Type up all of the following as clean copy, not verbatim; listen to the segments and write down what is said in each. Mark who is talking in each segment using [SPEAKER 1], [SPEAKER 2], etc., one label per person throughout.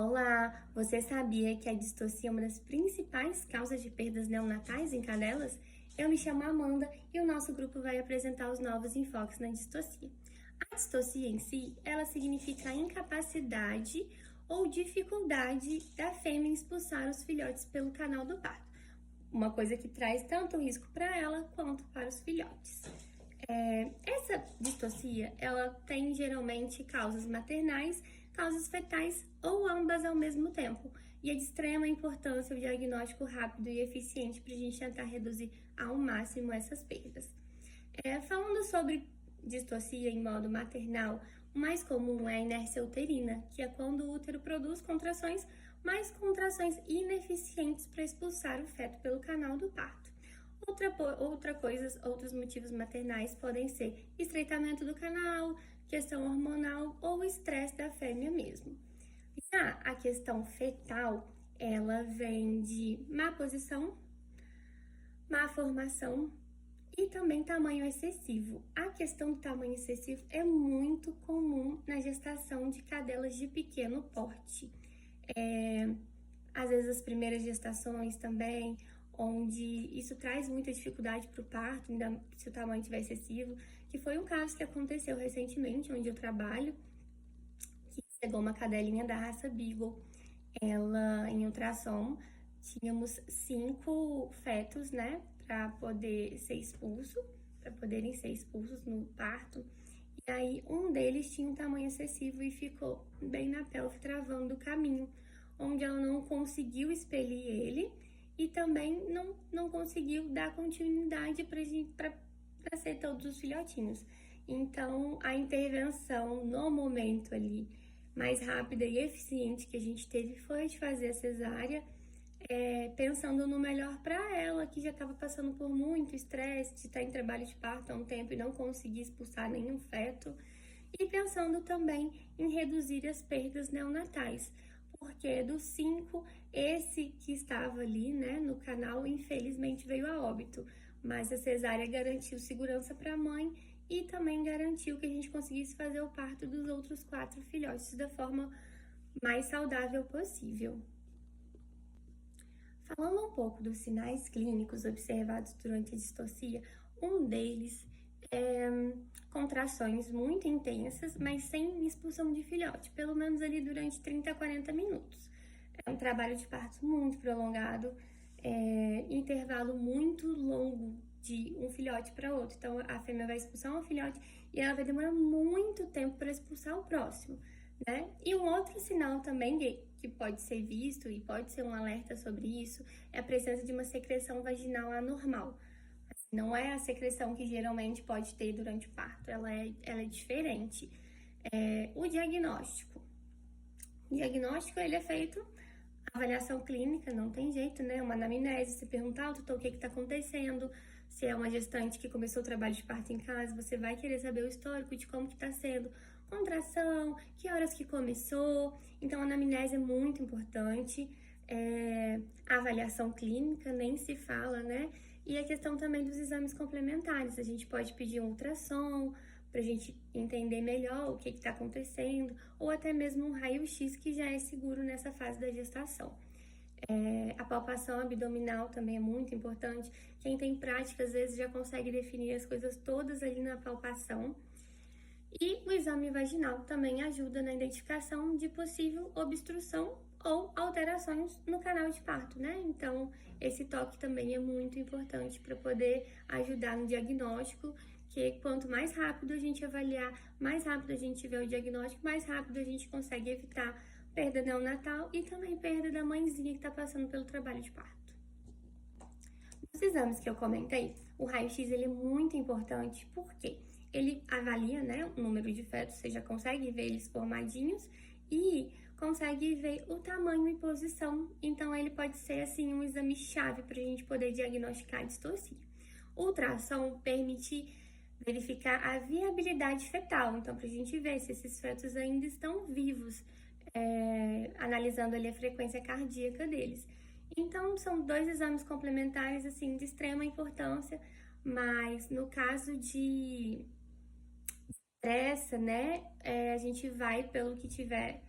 [SPEAKER 1] Olá, você sabia que a distocia é uma das principais causas de perdas neonatais em cadelas? Eu me chamo Amanda e o nosso grupo vai apresentar os novos enfoques na distocia. A distocia em si, ela significa a incapacidade ou dificuldade da fêmea em expulsar os filhotes pelo canal do parto. Uma coisa que traz tanto risco para ela quanto para os filhotes. Essa distocia, ela tem geralmente causas maternais, causas fetais ou ambas ao mesmo tempo. E é de extrema importância o diagnóstico rápido e eficiente para a gente tentar reduzir ao máximo essas perdas. Falando sobre distocia em modo maternal, o mais comum é a inércia uterina, que é quando o útero produz contrações, mas contrações ineficientes para expulsar o feto pelo canal do parto. Outros motivos maternais podem ser estreitamento do canal, questão hormonal ou estresse da fêmea mesmo. Já a questão fetal, ela vem de má posição, má formação e também tamanho excessivo. A questão do tamanho excessivo é muito comum na gestação de cadelas de pequeno porte. Às vezes as primeiras gestações também, onde isso traz muita dificuldade para o parto, ainda se o tamanho estiver excessivo, que foi um caso que aconteceu recentemente, onde eu trabalho, que chegou uma cadelinha da raça Beagle. Ela, em ultrassom, tínhamos 5 fetos, né, para poderem ser expulsos no parto. E aí, um deles tinha um tamanho excessivo e ficou bem na pelve, travando o caminho, onde ela não conseguiu expelir ele e também não conseguiu dar continuidade para ser todos os filhotinhos. Então, a intervenção no momento ali mais rápida e eficiente que a gente teve foi de fazer a cesárea, pensando no melhor para ela, que já estava passando por muito estresse, de estar em trabalho de parto há um tempo e não conseguir expulsar nenhum feto, e pensando também em reduzir as perdas neonatais, porque dos 5, esse que estava ali, né, no canal, infelizmente veio a óbito, mas a cesárea garantiu segurança para a mãe e também garantiu que a gente conseguisse fazer o parto dos outros 4 filhotes da forma mais saudável possível. Falando um pouco dos sinais clínicos observados durante a distocia, um deles é contrações muito intensas, mas sem expulsão de filhote, pelo menos ali durante 30 a 40 minutos. É um trabalho de parto muito prolongado, intervalo muito longo de um filhote para outro. Então, a fêmea vai expulsar um filhote e ela vai demorar muito tempo para expulsar o próximo, né? E um outro sinal também que pode ser visto e pode ser um alerta sobre isso é a presença de uma secreção vaginal anormal. Não é a secreção que geralmente pode ter durante o parto, ela é diferente. O diagnóstico. O diagnóstico, ele é feito, avaliação clínica, não tem jeito, né? Uma anamnese, você perguntar, tutor, o que está acontecendo. Se é uma gestante que começou o trabalho de parto em casa, você vai querer saber o histórico de como que está sendo. Contração, que horas que começou. Então, a anamnese é muito importante. A avaliação clínica, nem se fala, né? E a questão também dos exames complementares. A gente pode pedir um ultrassom para a gente entender melhor o que está acontecendo, ou até mesmo um raio-x, que já é seguro nessa fase da gestação. A palpação abdominal também é muito importante. Quem tem prática, às vezes, já consegue definir as coisas todas ali na palpação. E o exame vaginal também ajuda na identificação de possível obstrução ou alterações no canal de parto, né? Então, esse toque também é muito importante para poder ajudar no diagnóstico, que quanto mais rápido a gente avaliar, mais rápido a gente vê o diagnóstico, mais rápido a gente consegue evitar perda neonatal e também perda da mãezinha que está passando pelo trabalho de parto. Os exames que eu comentei, o raio-x ele é muito importante porque ele avalia, né, o número de fetos, você já consegue ver eles formadinhos e consegue ver o tamanho e posição. Então, ele pode ser, assim, um exame chave para a gente poder diagnosticar a distocia. O ultrassom permite verificar a viabilidade fetal, então, para a gente ver se esses fetos ainda estão vivos, analisando ali a frequência cardíaca deles. Então, são 2 exames complementares, assim, de extrema importância, mas no caso de estresse, né, a gente vai pelo que tiver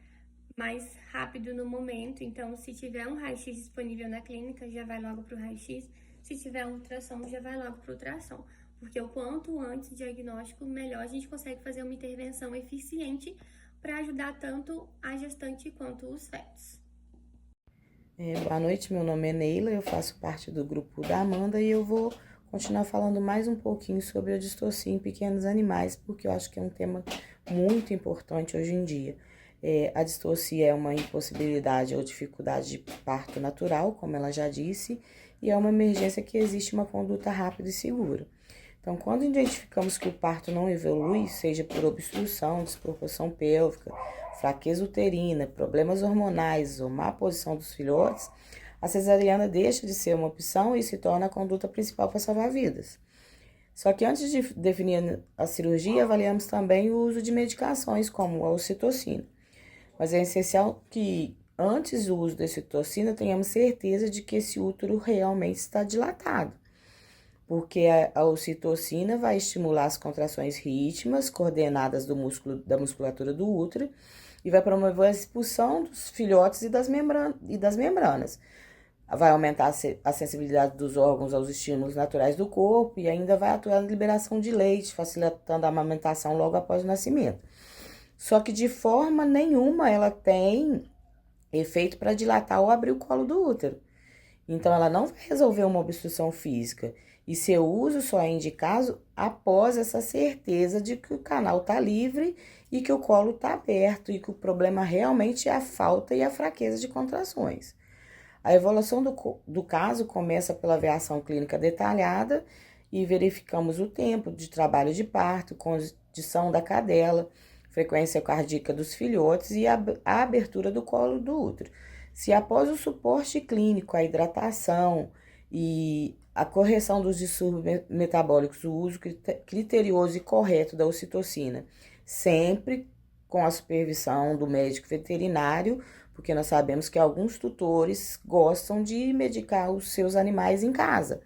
[SPEAKER 1] mais rápido no momento. Então, se tiver um raio-x disponível na clínica, já vai logo para o raio-x. Se tiver um ultrassom, já vai logo para o ultrassom. Porque o quanto antes o diagnóstico, melhor a gente consegue fazer uma intervenção eficiente para ajudar tanto a gestante quanto os fetos.
[SPEAKER 2] Boa noite, meu nome é Neila, eu faço parte do grupo da Amanda e eu vou continuar falando mais um pouquinho sobre a distorcia em pequenos animais, porque eu acho que é um tema muito importante hoje em dia. A distorcia é uma impossibilidade ou dificuldade de parto natural, como ela já disse, e é uma emergência que existe uma conduta rápida e segura. Então, quando identificamos que o parto não evolui, seja por obstrução, desproporção pélvica, fraqueza uterina, problemas hormonais ou má posição dos filhotes, a cesariana deixa de ser uma opção e se torna a conduta principal para salvar vidas. Só que antes de definir a cirurgia, avaliamos também o uso de medicações como a ocitocina. Mas é essencial que antes do uso da ocitocina tenhamos certeza de que esse útero realmente está dilatado, porque a ocitocina vai estimular as contrações rítmicas coordenadas da musculatura do útero e vai promover a expulsão dos filhotes e das membranas. Vai aumentar a sensibilidade dos órgãos aos estímulos naturais do corpo e ainda vai atuar na liberação de leite, facilitando a amamentação logo após o nascimento. Só que de forma nenhuma ela tem efeito para dilatar ou abrir o colo do útero. Então, ela não vai resolver uma obstrução física e seu uso só é indicado após essa certeza de que o canal está livre e que o colo está aberto e que o problema realmente é a falta e a fraqueza de contrações. A evolução do caso começa pela avaliação clínica detalhada e verificamos o tempo de trabalho de parto, condição da cadela, frequência cardíaca dos filhotes e a abertura do colo do útero. Se após o suporte clínico, a hidratação e a correção dos distúrbios metabólicos, o uso criterioso e correto da ocitocina, sempre com a supervisão do médico veterinário, porque nós sabemos que alguns tutores gostam de medicar os seus animais em casa.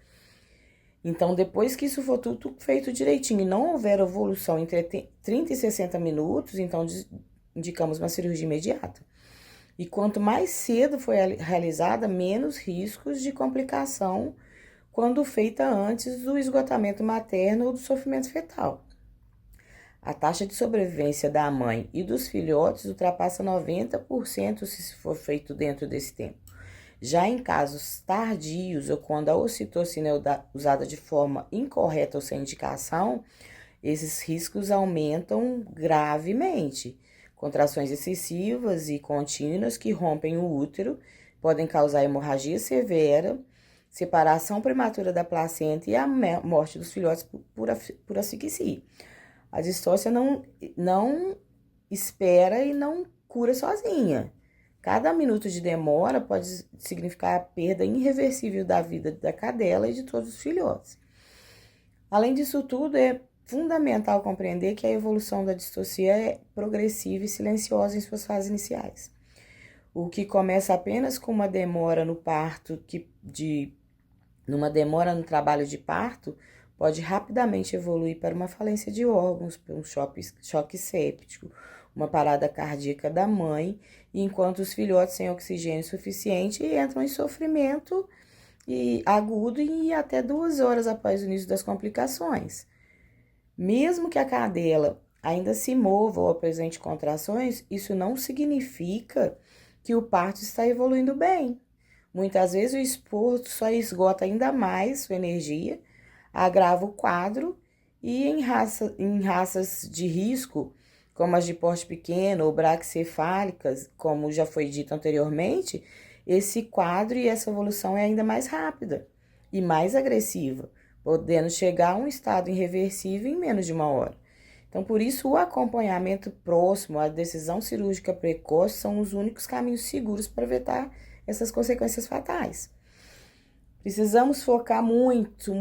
[SPEAKER 2] Então, depois que isso for tudo feito direitinho e não houver evolução entre 30 e 60 minutos, então indicamos uma cirurgia imediata. E quanto mais cedo foi realizada, menos riscos de complicação quando feita antes do esgotamento materno ou do sofrimento fetal. A taxa de sobrevivência da mãe e dos filhotes ultrapassa 90% se for feito dentro desse tempo. Já em casos tardios ou quando a ocitocina é usada de forma incorreta ou sem indicação, esses riscos aumentam gravemente. Contrações excessivas e contínuas que rompem o útero podem causar hemorragia severa, separação prematura da placenta e a morte dos filhotes por asfixia. A distócia não espera e não cura sozinha. Cada minuto de demora pode significar a perda irreversível da vida da cadela e de todos os filhotes. Além disso tudo, é fundamental compreender que a evolução da distorcia é progressiva e silenciosa em suas fases iniciais. O que começa apenas com uma demora no parto, numa demora no trabalho de parto, pode rapidamente evoluir para uma falência de órgãos, para um choque séptico, uma parada cardíaca da mãe, enquanto os filhotes sem oxigênio suficiente entram em sofrimento agudo e até 2 horas após o início das complicações. Mesmo que a cadela ainda se mova ou apresente contrações, isso não significa que o parto está evoluindo bem. Muitas vezes o esforço só esgota ainda mais sua energia, agrava o quadro e em raças de risco, como as de porte pequeno ou braquicefálicas, como já foi dito anteriormente, esse quadro e essa evolução é ainda mais rápida e mais agressiva, podendo chegar a um estado irreversível em menos de 1 hora. Então, por isso, o acompanhamento próximo, a decisão cirúrgica precoce são os únicos caminhos seguros para evitar essas consequências fatais. Precisamos focar muito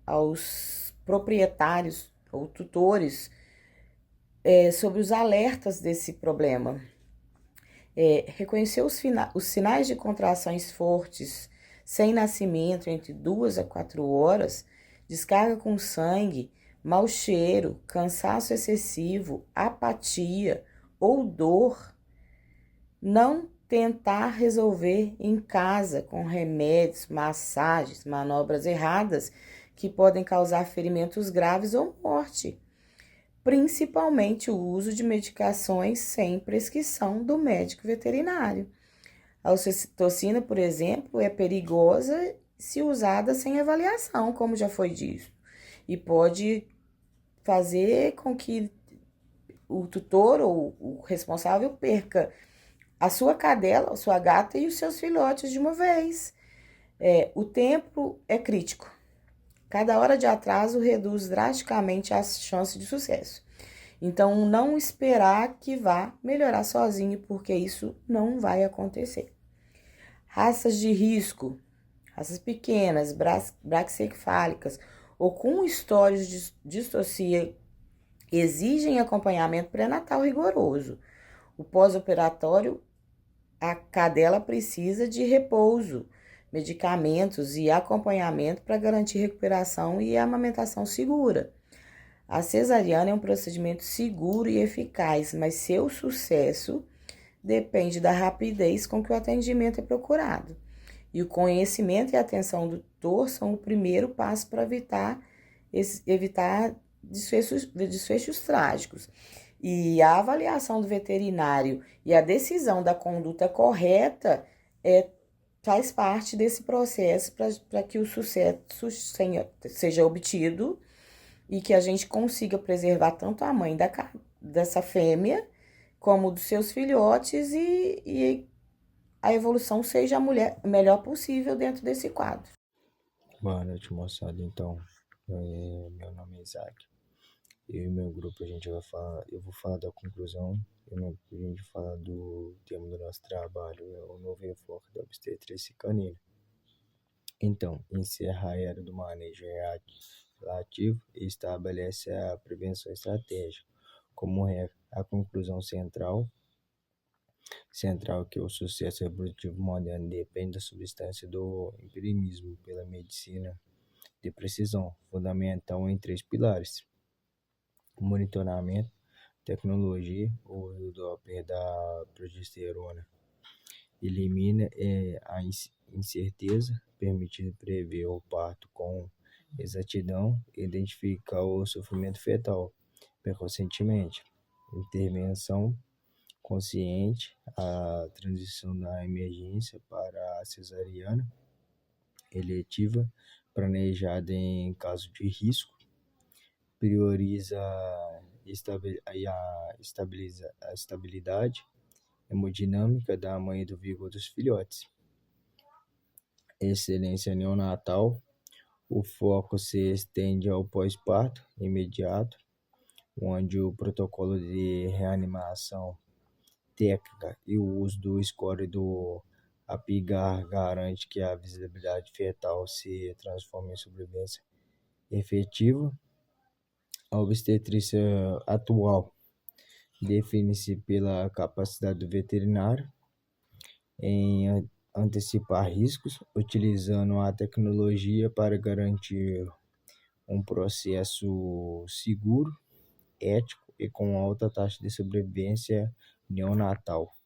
[SPEAKER 2] aos proprietários ou tutores sobre os alertas desse problema. Reconhecer os sinais de contrações fortes sem nascimento entre 2 a 4 horas, descarga com sangue, mau cheiro, cansaço excessivo, apatia, ou dor, não tentar resolver em casa com remédios, massagens, manobras erradas que podem causar ferimentos graves ou morte, principalmente o uso de medicações sem prescrição do médico veterinário. A ocitocina, por exemplo, é perigosa se usada sem avaliação, como já foi dito, e pode fazer com que o tutor ou o responsável perca a sua cadela, a sua gata e os seus filhotes de uma vez. O tempo é crítico. Cada hora de atraso reduz drasticamente as chances de sucesso. Então, não esperar que vá melhorar sozinho, porque isso não vai acontecer. Raças de risco, raças pequenas, braquicefálicas ou com histórias de distocia exigem acompanhamento pré-natal rigoroso. O pós-operatório, a cadela precisa de repouso, medicamentos e acompanhamento para garantir recuperação e amamentação segura. A cesariana é um procedimento seguro e eficaz, mas seu sucesso depende da rapidez com que o atendimento é procurado. E o conhecimento e a atenção do tutor são o primeiro passo para evitar desfechos trágicos. E a avaliação do veterinário e a decisão da conduta correta faz parte desse processo para que o sucesso seja obtido e que a gente consiga preservar tanto a mãe dessa fêmea como dos seus filhotes e a evolução seja a melhor possível dentro desse quadro.
[SPEAKER 3] Boa noite, moçada. Então, meu nome é Isaac. Eu e meu grupo eu vou falar da conclusão e a gente fala do tema do nosso trabalho, é o novo enfoque da obstetrícia canina. Então, encerra a era do manejo reativo e estabelece a prevenção estratégica como regra. A conclusão central que o sucesso reprodutivo moderno depende da substância do empirismo pela medicina de precisão, fundamental em 3 pilares: monitoramento, tecnologia, o uso do Doppler da progesterona elimina a incerteza, permitindo prever o parto com exatidão e identificar o sofrimento fetal precocemente. Intervenção consciente, a transição da emergência para a cesariana eletiva, planejada em caso de risco, prioriza a estabilidade hemodinâmica da mãe e do vigor dos filhotes. Excelência neonatal, o foco se estende ao pós-parto imediato, onde o protocolo de reanimação técnica e o uso do score do APGAR garante que a visibilidade fetal se transforme em sobrevivência efetiva. A obstetrícia atual define-se pela capacidade do veterinário em antecipar riscos, utilizando a tecnologia para garantir um processo seguro, ético e com alta taxa de sobrevivência neonatal.